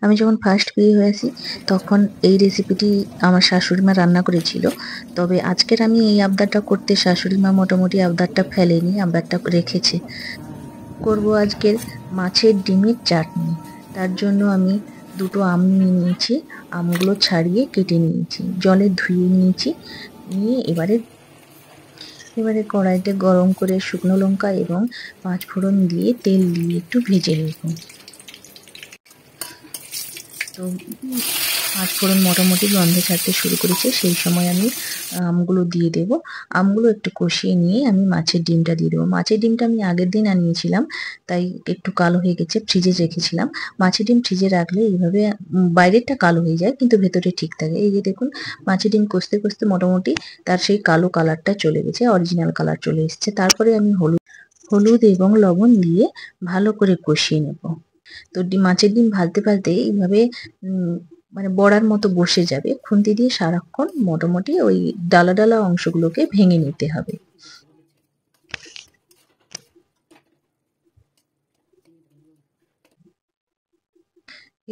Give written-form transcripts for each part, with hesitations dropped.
আমি যখন ফার্স্ট বিয়ে হয়ে আসি তখন এই রেসিপিটি আমার শাশুড়ি মা রান্না করেছিল। তবে আজকের আমি এই আবদারটা করতে শাশুড়ি মা মোটামুটি আবদারটা ফেলেনি, আবদারটা রেখেছে। করব আজকের মাছের ডিমের চাটনি। তার জন্য আমি দুটো আম নিয়ে নিয়েছি, আমগুলো ছাড়িয়ে কেটে নিয়েছি, জলে ধুয়ে নিয়েছি। নিয়ে এবারে কড়াইতে গরম করে শুকনো লঙ্কা এবং পাঁচ ফোড়ন দিয়ে তেল দিয়ে একটু ভেজে নেব। তো পাঁচ ফোড়ন মোটামুটি গন্ধ ছাড়তে শুরু করেছে, সেই সময় আমি আমগুলো দিয়ে দেব। আমগুলো একটু কষিয়ে নিয়ে আমি মাছের ডিমটা দিয়ে দেবো। মাছের ডিমটা আমি আগের দিন আনিয়েছিলাম, তাই একটু কালো হয়ে গেছে, ফ্রিজে রেখেছিলাম। মাছের ডিম ফ্রিজে রাখলে এইভাবে বাইরেরটা কালো হয়ে যায় কিন্তু ভেতরে ঠিক থাকে। এই যে দেখুন, মাছের ডিম কষতে কষতে মোটামুটি তার সেই কালো কালারটা চলে গেছে, অরিজিনাল কালার চলে এসছে। তারপরে আমি হলুদ এবং লবণ দিয়ে ভালো করে কষিয়ে নেব। তো মাছের ডিম ভাজতে ভাজতে এইভাবে মানে বড়ার মতো বসে যাবে। খুন্তি দিয়ে সারাক্ষণ মোটামুটি ওই ডালা ডালা অংশগুলোকে ভেঙে নিতে হবে।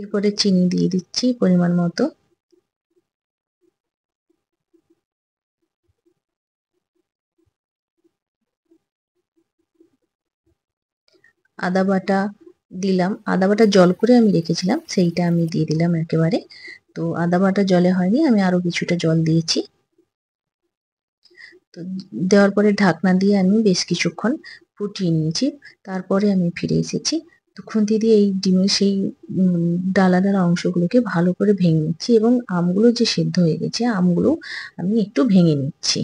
এরপরে চিনি দিয়ে দিচ্ছি পরিমাণ মতো। আদা বাটা দিলাম, আদা বাটা জল করে আমি রেখেছিলাম, সেইটা আমি দিয়ে দিলাম একেবারে। তো আদা বাটা জলে হয়নি, আমি আরো কিছুটা জল দিয়েছি। তো দেওয়ার পরে ঢাকনা দিয়ে আমি বেশ কিছুক্ষণ ফুটিয়ে নিয়েছি। তারপরে আমি ফিরে এসেছি। তো খুন্তি দিয়ে এই ডিমের সেই ডালা ডালা অংশগুলোকে ভালো করে ভেঙে নিচ্ছি এবং আমগুলো যে সেদ্ধ হয়ে গেছে আমগুলো আমি একটু ভেঙে নিচ্ছি।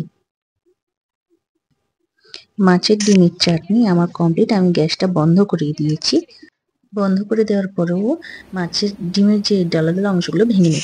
মাছের ডিমের চাটনি আমার কমপ্লিট। আমি গ্যাসটা বন্ধ করে দিয়েছি। বন্ধ করে দেওয়ার পরেও মাছের ডিমের যে ডালা ডালা অংশগুলো ভেঙে নিচ্ছি।